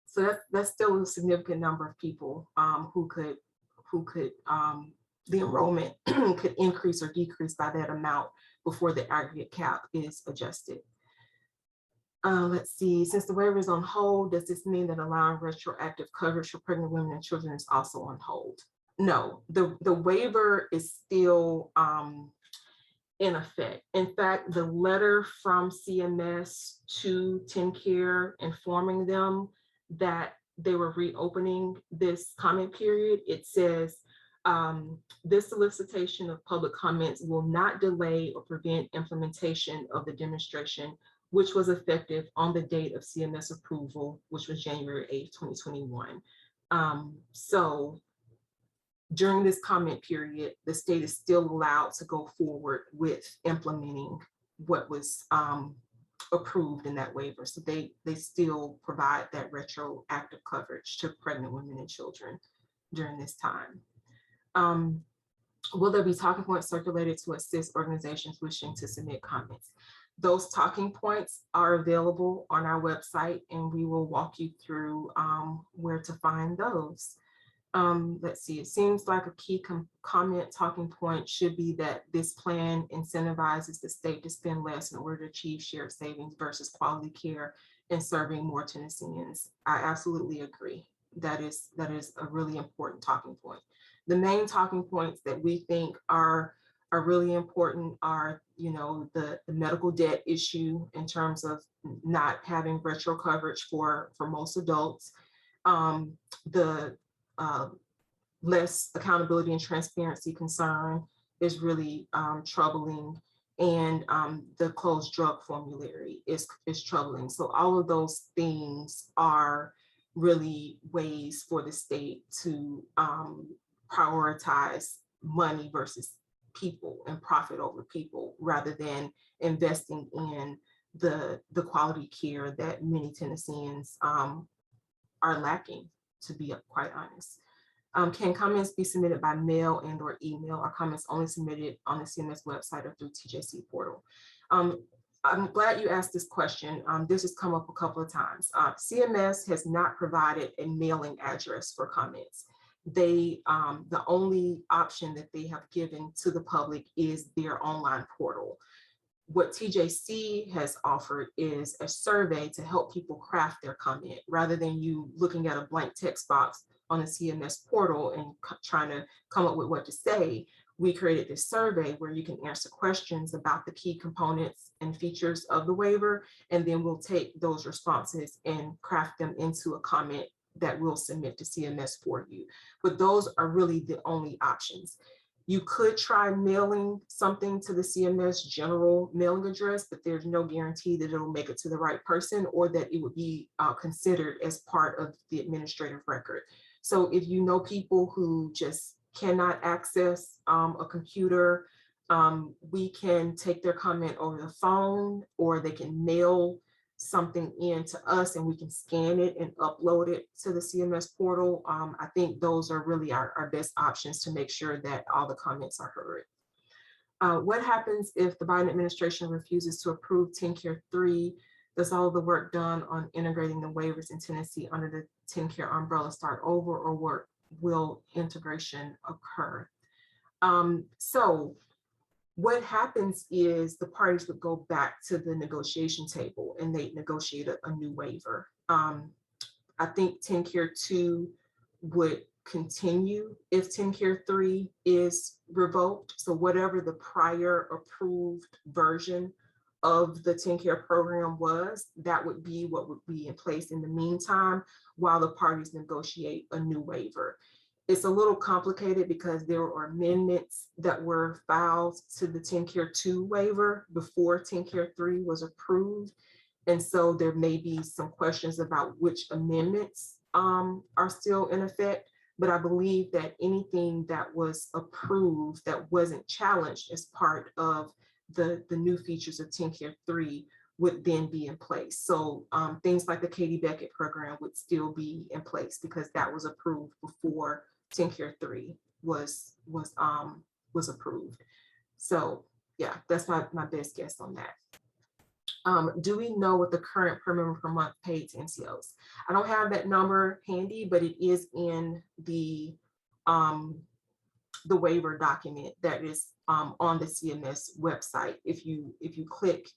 So that's still a significant number of people who could the enrollment could increase or decrease by that amount before the aggregate cap is adjusted. Let's see, since the waiver is on hold, does this mean that allowing retroactive coverage for pregnant women and children is also on hold? No, the waiver is still in effect. In fact, the letter from CMS to TennCare informing them that they were reopening this comment period, it says, this solicitation of public comments will not delay or prevent implementation of the demonstration, which was effective on the date of CMS approval, which was January 8th, 2021. So during this comment period, the state is still allowed to go forward with implementing what was approved in that waiver. So they still provide that retroactive coverage to pregnant women and children during this time. Will there be talking points circulated to assist organizations wishing to submit comments? Those talking points are available on our website, and we will walk you through where to find those. Let's see, it seems like a key comment talking point should be that this plan incentivizes the state to spend less in order to achieve shared savings versus quality care and serving more Tennesseans. I absolutely agree. That is a really important talking point. The main talking points that we think are really important are, you know, the medical debt issue in terms of not having retro coverage for most adults, the less accountability and transparency concern is really troubling, and the closed drug formulary is troubling. So all of those things are really ways for the state to prioritize money versus people and profit over people, rather than investing in the quality care that many Tennesseans are lacking, to be quite honest. Can comments be submitted by mail and or email? Are comments only submitted on the CMS website or through TJC portal? I'm glad you asked this question. This has come up a couple of times. CMS has not provided a mailing address for comments. They, the only option that they have given to the public is their online portal. What TJC has offered is a survey to help people craft their comment, rather than you looking at a blank text box on the CMS portal and trying to come up with what to say. We created this survey where you can answer questions about the key components and features of the waiver, and then we'll take those responses and craft them into a comment that we'll submit to CMS for you. But those are really the only options. You could try mailing something to the CMS general mailing address, but there's no guarantee that it'll make it to the right person or that it would be considered as part of the administrative record. So if you know people who just cannot access a computer, we can take their comment over the phone, or they can mail something in to us and we can scan it and upload it to the CMS portal. I think those are really our best options to make sure that all the comments are heard. What happens if the Biden administration refuses to approve TennCare 3 Does all of the work done on integrating the waivers in Tennessee under the TennCare umbrella start over, or will integration occur? So what happens is the parties would go back to the negotiation table and they negotiate a new waiver. I think TennCare 2 would continue if TennCare 3 is revoked. So whatever the prior approved version of the TennCare program was, that would be what would be in place in the meantime while the parties negotiate a new waiver. It's a little complicated because there are amendments that were filed to the TennCare 2 waiver before TennCare 3 was approved. And so there may be some questions about which amendments are still in effect, but I believe that anything that was approved that wasn't challenged as part of the new features of TennCare 3 would then be in place. So things like the Katie Beckett program would still be in place because that was approved before TennCare 3 was approved. So yeah, that's my best guess on that. Do we know what the current per member per month paid to NCOs? I don't have that number handy, but it is in the waiver document that is on the CMS website. If you click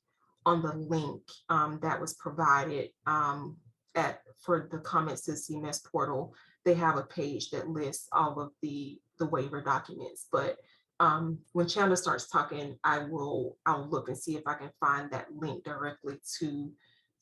on the link that was provided for the comments to the CMS portal, they have a page that lists all of the waiver documents. But when Chandler starts talking, I'll look and see if I can find that link directly to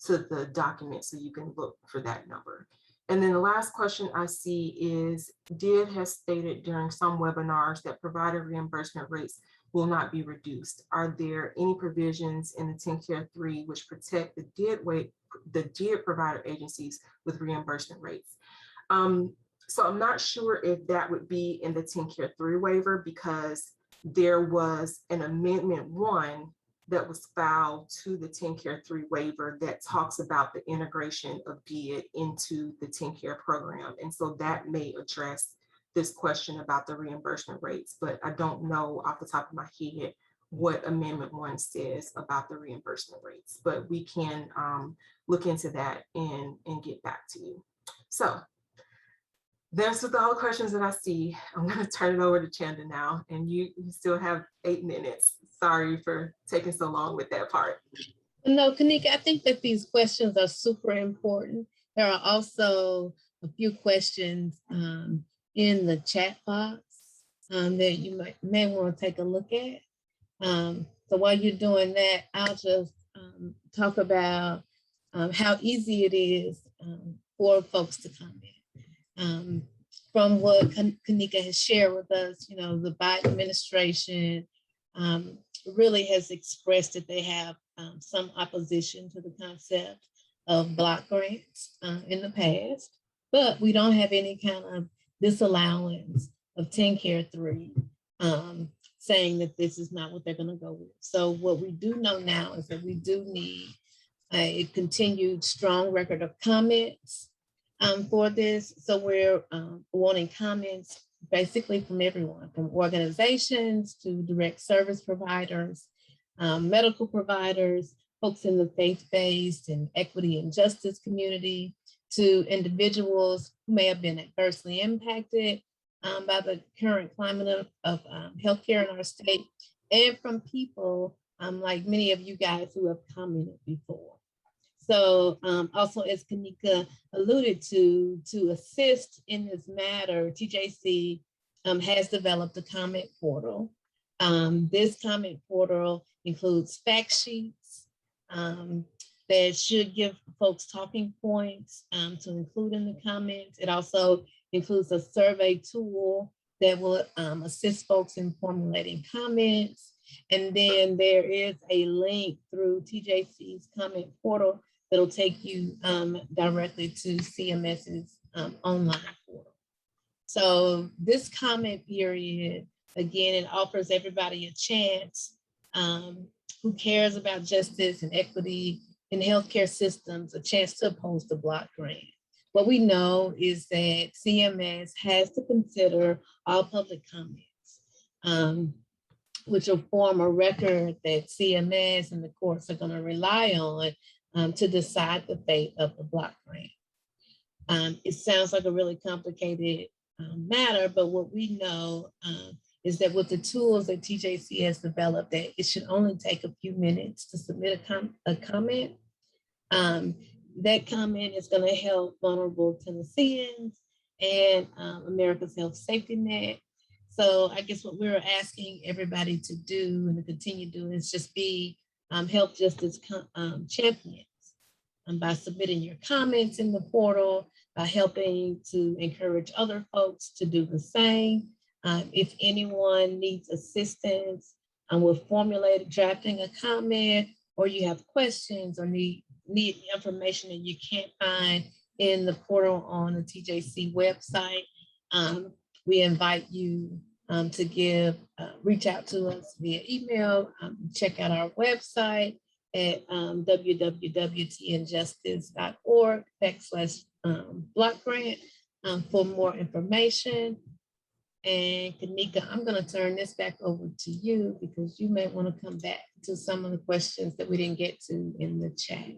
the document so you can look for that number. And then the last question I see is, DID has stated during some webinars that provider reimbursement rates will not be reduced. Are there any provisions in the TennCare 3 which protect the DID provider agencies with reimbursement rates? So I'm not sure if that would be in the TennCare 3 waiver because there was an amendment 1 that was filed to the TennCare 3 waiver that talks about the integration of DID into the TennCare program. And so that may address this question about the reimbursement rates, but I don't know off the top of my head what amendment 1 says about the reimbursement rates, but we can look into that and get back to you. So that's with all the questions that I see. I'm going to turn it over to Chanda now, and you still have 8 minutes. Sorry for taking so long with that part. No, Kanika, I think that these questions are super important. There are also a few questions in the chat box that you may want to take a look at. So while you're doing that, I'll just talk about how easy it is for folks to comment. From what Kanika has shared with us, you know, the Biden administration really has expressed that they have some opposition to the concept of block grants in the past, but we don't have any kind of disallowance of TennCare 3 saying that this is not what they're going to go with. So what we do know now is that we do need a continued strong record of comments for this. So we're wanting comments basically from everyone, from organizations to direct service providers, medical providers, folks in the faith-based and equity and justice community, to individuals who may have been adversely impacted by the current climate of healthcare in our state, and from people like many of you guys who have commented before. So also, as Kanika alluded to assist in this matter, TJC has developed a comment portal. This comment portal includes fact sheets that should give folks talking points to include in the comments. It also includes a survey tool that will assist folks in formulating comments. And then there is a link through TJC's comment portal that'll take you directly to CMS's online portal. So this comment period, again, it offers everybody a chance who cares about justice and equity in healthcare systems, a chance to oppose the block grant. What we know is that CMS has to consider all public comments, which will form a record that CMS and the courts are going to rely on to decide the fate of the block grant. It sounds like a really complicated matter, but what we know is that with the tools that TJC has developed, that it should only take a few minutes to submit a comment. That comment is going to help vulnerable Tennesseans and America's health safety net. So I guess what we're asking everybody to do and to continue doing is just be health justice champions by submitting your comments in the portal, by helping to encourage other folks to do the same. If anyone needs assistance with drafting a comment, or you have questions or need information that you can't find in the portal on the TJC website, we invite you to reach out to us via email, check out our website at www.tnjustice.org/block grant for more information. And Kanika, I'm going to turn this back over to you because you may want to come back to some of the questions that we didn't get to in the chat.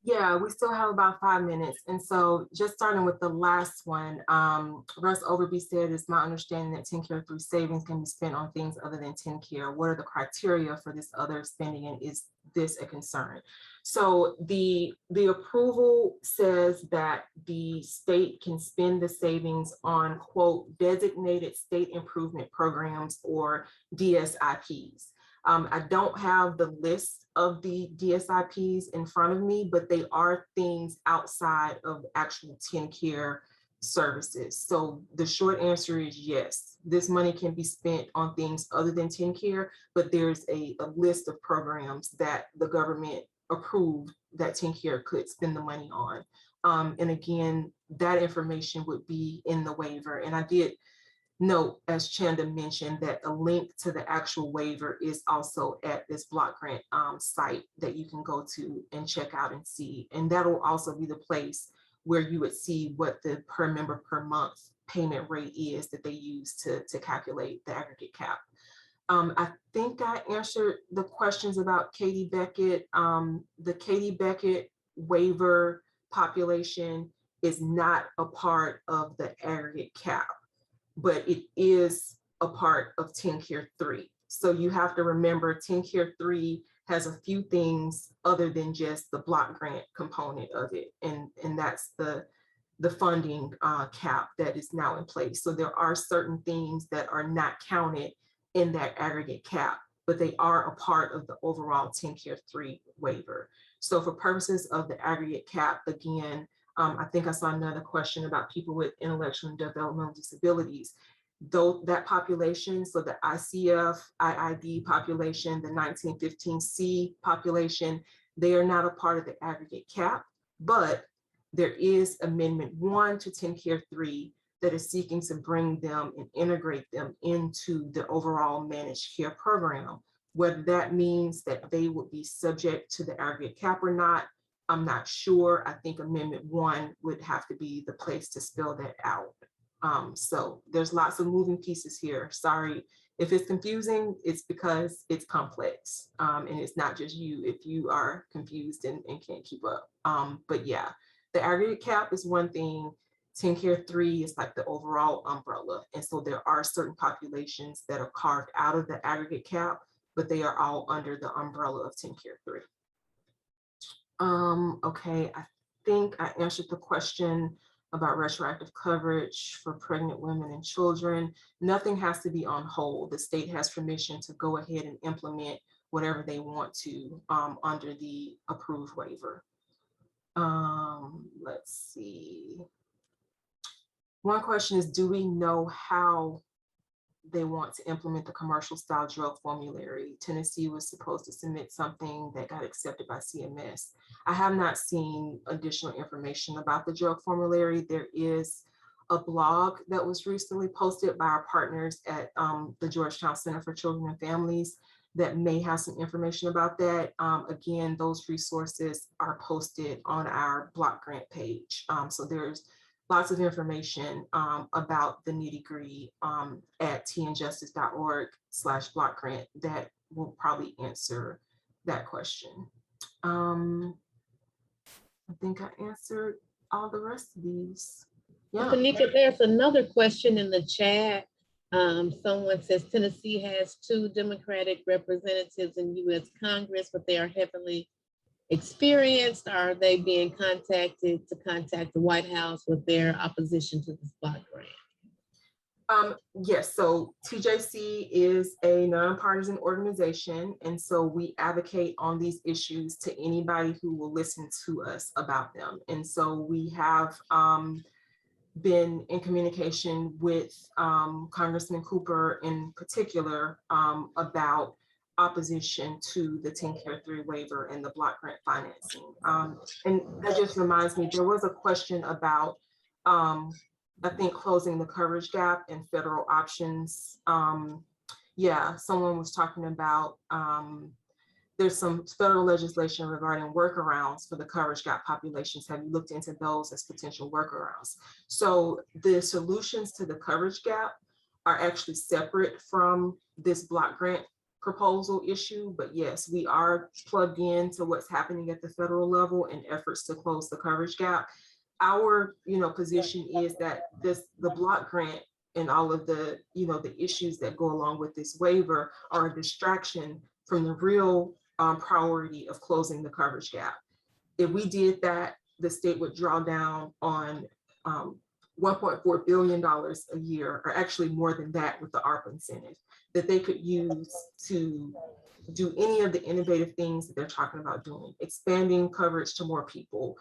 Yeah, we still have about 5 minutes. And so just starting with the last one, Russ Overby said, it's my understanding that TennCare 3 savings can be spent on things other than TennCare. What are the criteria for this other spending, and is this a concern? So the approval says that the state can spend the savings on, quote, designated state improvement programs, or DSIPs. I don't have the list of the DSIPs in front of me, but they are things outside of actual TennCare services. So the short answer is yes, this money can be spent on things other than TennCare, but there's a list of programs that the government approved that TennCare could spend the money on. And again, that information would be in the waiver. And I did note, as Chanda mentioned, that a link to the actual waiver is also at this block grant site that you can go to and check out and see. And that'll also be the place where you would see what the per member per month payment rate is that they use to calculate the aggregate cap. I think I answered the questions about Katie Beckett. The Katie Beckett waiver population is not a part of the aggregate cap, but it is a part of TennCare 3. So you have to remember TennCare 3 has a few things other than just the block grant component of it. And that's the funding cap that is now in place. So there are certain things that are not counted in that aggregate cap, but they are a part of the overall TennCare 3 waiver. So for purposes of the aggregate cap, again, I think I saw another question about people with intellectual and developmental disabilities. Though that population, so the ICF, IID population, the 1915C population, they are not a part of the aggregate cap, but there is Amendment 1 to TennCare 3 that is seeking to bring them and integrate them into the overall managed care program. Whether that means that they would be subject to the aggregate cap or not, I'm not sure. I think Amendment 1 would have to be the place to spell that out. So there's lots of moving pieces here. Sorry if it's confusing, it's because it's complex, and it's not just you if you are confused and can't keep up. But yeah, the aggregate cap is one thing. TennCare 3 is like the overall umbrella. And so there are certain populations that are carved out of the aggregate cap, but they are all under the umbrella of TennCare 3. Okay, I think I answered the question about retroactive coverage for pregnant women and children. Nothing has to be on hold. The state has permission to go ahead and implement whatever they want to under the approved waiver. Let's see. One question is, do we know how they want to implement the commercial style drug formulary? Tennessee was supposed to submit something that got accepted by CMS. I have not seen additional information about the drug formulary. There is a blog that was recently posted by our partners at the Georgetown Center for Children and Families that may have some information about that. Again, those resources are posted on our block grant page. So there's lots of information about the nitty-gritty at tnjustice.org/block grant that will probably answer that question. I think I answered all the rest of these. Yeah. Tanika, there's another question in the chat. Someone says Tennessee has 2 Democratic representatives in U.S. Congress, but they are heavily experienced. Are they being contacted to contact the White House with their opposition to this block grant? Yes, so TJC is a nonpartisan organization, and so we advocate on these issues to anybody who will listen to us about them. And so we have been in communication with Congressman Cooper in particular about opposition to the TennCare waiver and the block grant financing. And that just reminds me, there was a question about I think closing the coverage gap and federal options. Yeah, someone was talking about there's some federal legislation regarding workarounds for the coverage gap populations. Have you looked into those as potential workarounds? So the solutions to the coverage gap are actually separate from this block grant proposal issue, but yes, we are plugged into what's happening at the federal level in efforts to close the coverage gap. Our position is that the block grant and all of the the issues that go along with this waiver are a distraction from the real priority of closing the coverage gap. If we did that, the state would draw down on $1.4 billion a year, or actually more than that with the ARPA incentive that they could use to do any of the innovative things that they're talking about doing, expanding coverage to more people,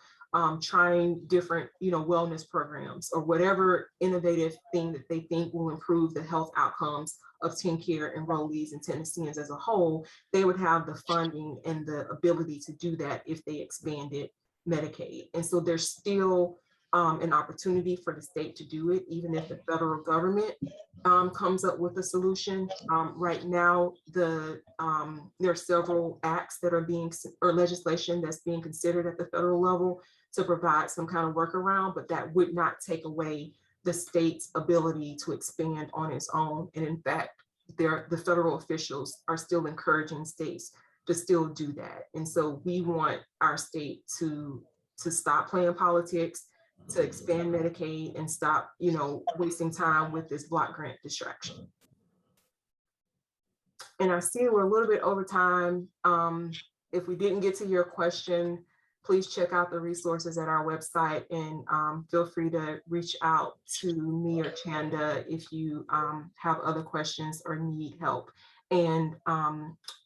trying different wellness programs, or whatever innovative thing that they think will improve the health outcomes of TennCare enrollees and Tennesseans as a whole. They would have the funding and the ability to do that if they expanded Medicaid. And so there's still an opportunity for the state to do it, even if the federal government comes up with a solution. Right now, there are several acts that are being, or legislation that's being considered at the federal level to provide some kind of workaround, but that would not take away the state's ability to expand on its own. And in fact, the federal officials are still encouraging states to still do that. And so we want our state to stop playing politics, to expand Medicaid, and stop, wasting time with this block grant distraction. And I see we're a little bit over time. If we didn't get to your question, please check out the resources at our website, and feel free to reach out to me or Chanda if you have other questions or need help. And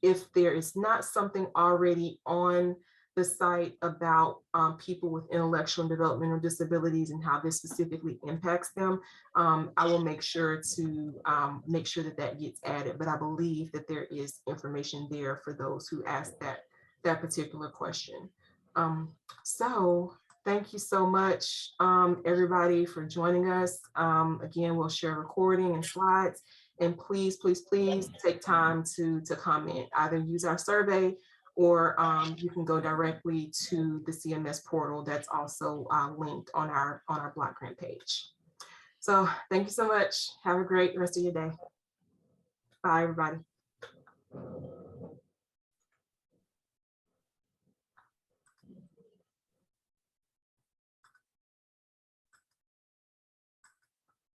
if there is not something already on the site about people with intellectual and developmental disabilities and how this specifically impacts them, I will make sure to make sure that gets added. But I believe that there is information there for those who asked that particular question. So thank you so much, everybody, for joining us. Again, we'll share recording and slides, and please, please, please take time to comment. Either use our survey, or you can go directly to the CMS portal that's also linked on our block grant page. So thank you so much. Have a great rest of your day. Bye, everybody.